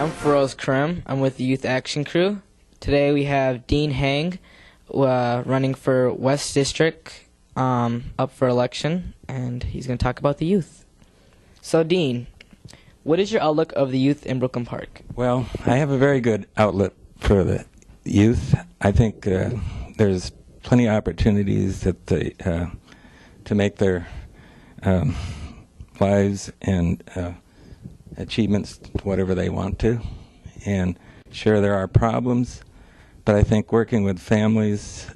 I'm Feroz Karim. I'm with the Youth Action Crew. Today we have Dean Heng running for West District up for election, and he's going to talk about the youth. So, Dean, what is your outlook of the youth in Brooklyn Park? Well, I have a very good outlet for the youth. I think there's plenty of opportunities that they, to make their lives and achievements whatever they want to. And sure, there are problems, but I think working with families,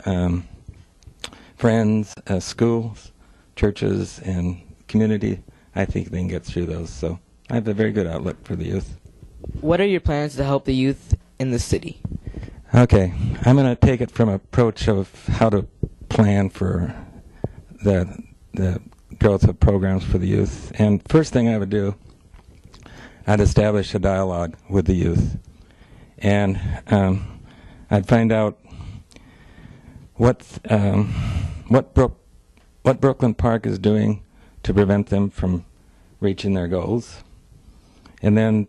friends, schools, churches, and community, I think they can get through those. So I have a very good outlook for the youth. What are your plans to help the youth in the city? Okay, I'm going to take it from an approach of how to plan for the growth of programs for the youth. And first thing I would do, I'd establish a dialogue with the youth. And I'd find out what Brooklyn Park is doing to prevent them from reaching their goals, and then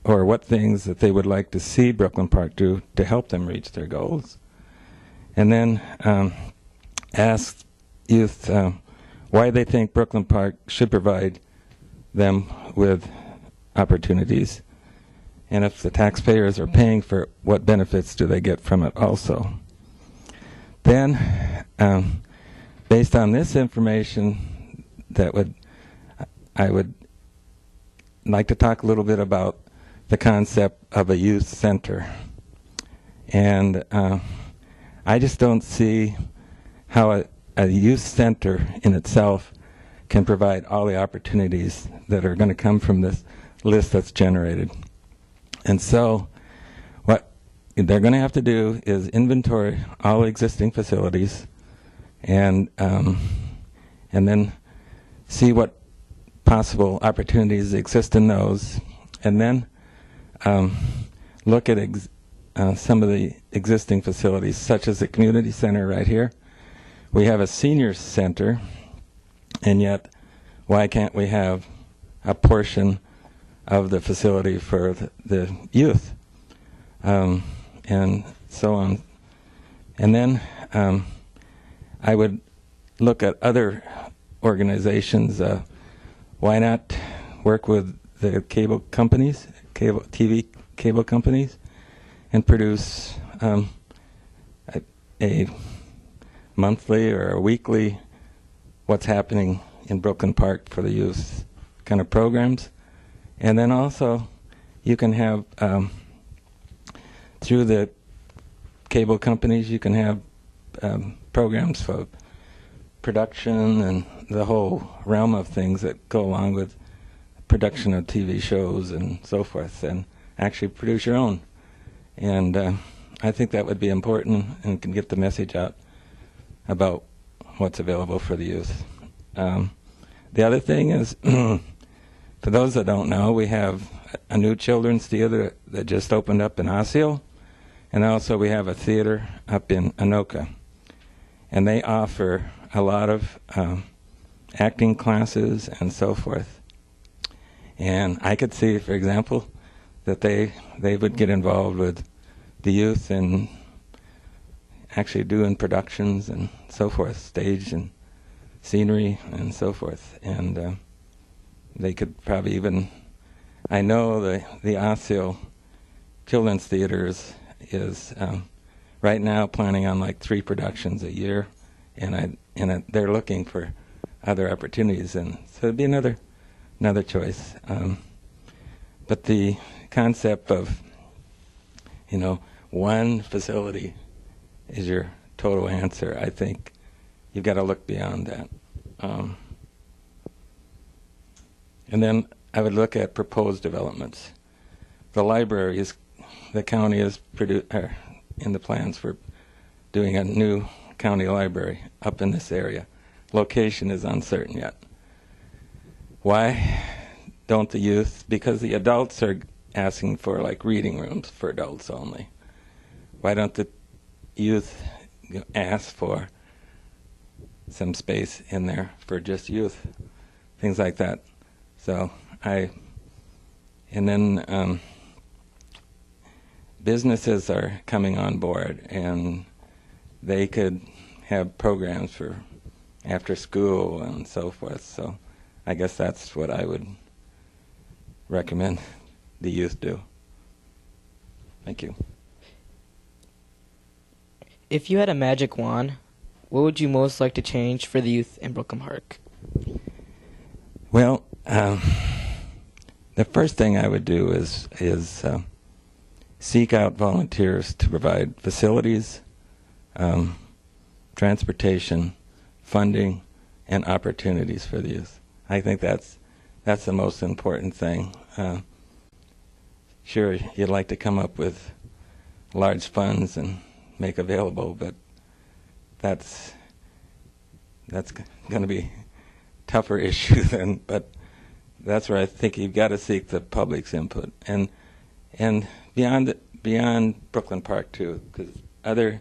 or what things that they would like to see Brooklyn Park do to help them reach their goals, and then ask youth why they think Brooklyn Park should provide them with opportunities, and if the taxpayers are paying for it, what benefits do they get from it also. Then, based on this information, I would like to talk a little bit about the concept of a youth center. And I just don't see how a youth center in itself can provide all the opportunities that are going to come from this list that's generated. And so what they're going to have to do is inventory all existing facilities and then see what possible opportunities exist in those, and then look at some of the existing facilities, such as the community center right here. We have a senior center, and yet why can't we have a portion of the facility for the youth, and so on. And then I would look at other organizations. Why not work with the cable companies, TV cable companies, and produce a monthly or a weekly what's happening in Brooklyn Park for the youth kind of programs. And then also you can have, through the cable companies, you can have programs for production and the whole realm of things that go along with production of TV shows and so forth, and actually produce your own. And I think that would be important and can get the message out about what's available for the youth. The other thing is, for those that don't know, we have a new children's theater that just opened up in Osseo, and also we have a theater up in Anoka. And they offer a lot of acting classes and so forth. And I could see, for example, that they would get involved with the youth and actually doing productions and so forth, stage and scenery and so forth. And they could probably even, I know the Osseo Children's Theaters is right now planning on like 3 productions a year, and they're looking for other opportunities, and so it'd be another choice. But the concept of, one facility is your total answer, I think you've got to look beyond that. And then I would look at proposed developments. The library is, the county is in the plans for doing a new county library up in this area. Location is uncertain yet. Why don't the youth? Because the adults are asking for like reading rooms for adults only. Why don't the youth ask for some space in there for just youth? Things like that. So And then businesses are coming on board, and they could have programs for after school and so forth. So I guess that's what I would recommend the youth do. Thank you. If you had a magic wand, what would you most like to change for the youth in Brooklyn Park? Well, the first thing I would do is seek out volunteers to provide facilities, transportation, funding, and opportunities for the youth. I think that's the most important thing. Sure, you'd like to come up with large funds and make available, but that's going to be tougher issue then. But that's where I think you've got to seek the public's input, and beyond Brooklyn Park too, because other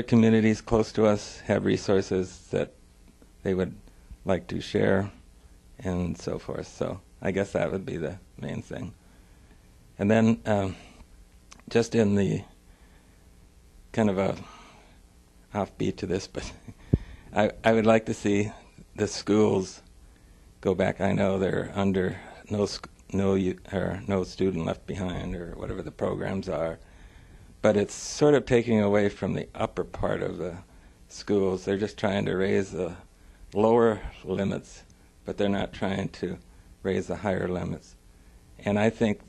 communities close to us have resources that they would like to share, and so forth. So I guess that would be the main thing. And then just in the kind of a offbeat to this, but I would like to see the schools go back. I know they're under no student left behind, or whatever the programs are, but it's sort of taking away from the upper part of the schools. They're just trying to raise the lower limits, but they're not trying to raise the higher limits. And I think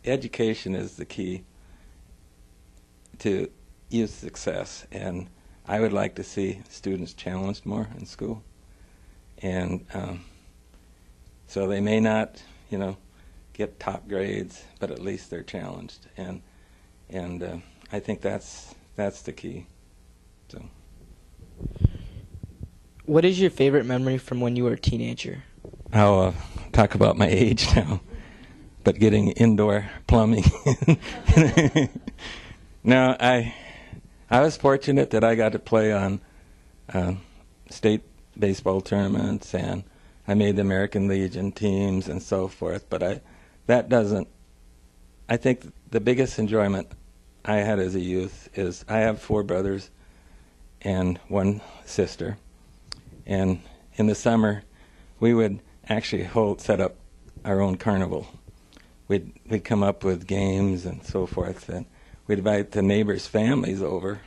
education is the key to youth success, and I would like to see students challenged more in school. And so they may not, get top grades, but at least they're challenged. And I think that's the key. So, what is your favorite memory from when you were a teenager? I'll talk about my age now, but getting indoor plumbing. No, I was fortunate that I got to play on state baseball tournaments, and I made the American Legion teams and so forth. But I think the biggest enjoyment I had as a youth is I have 4 brothers and 1 sister. And in the summer, we would actually set up our own carnival. We'd come up with games and so forth, and we'd invite the neighbors' families over.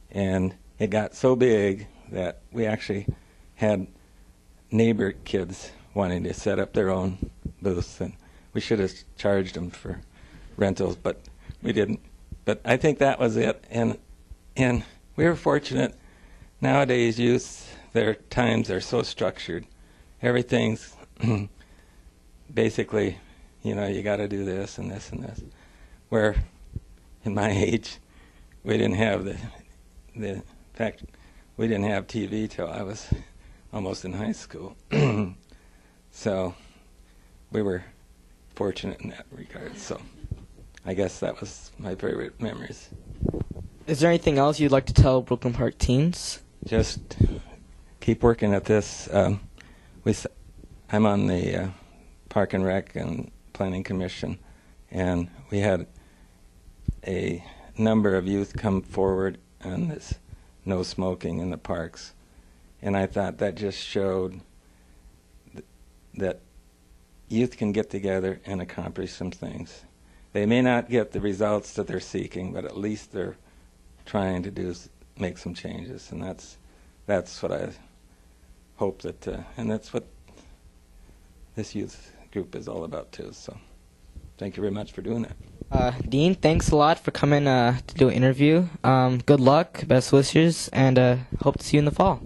And it got so big that we actually had neighbor kids wanting to set up their own booths, and we should have charged them for rentals, but we didn't. But I think that was it, and we were fortunate. Nowadays, youth, their times are so structured. Everything's basically, you got to do this and this and this. Where in my age, we didn't have in fact, we didn't have TV till I was almost in high school. So we were fortunate in that regard. So I guess that was my favorite memories. Is there anything else you'd like to tell Brooklyn Park teens? Just keep working at this. I'm on the Park and Rec and Planning Commission, and we had a number of youth come forward on this no smoking in the parks. And I thought that just showed that youth can get together and accomplish some things. They may not get the results that they're seeking, but at least they're trying to make some changes. And that's what I hope that, and that's what this youth group is all about too. So thank you very much for doing that. Dean, thanks a lot for coming to do an interview. Good luck, best wishes, and hope to see you in the fall.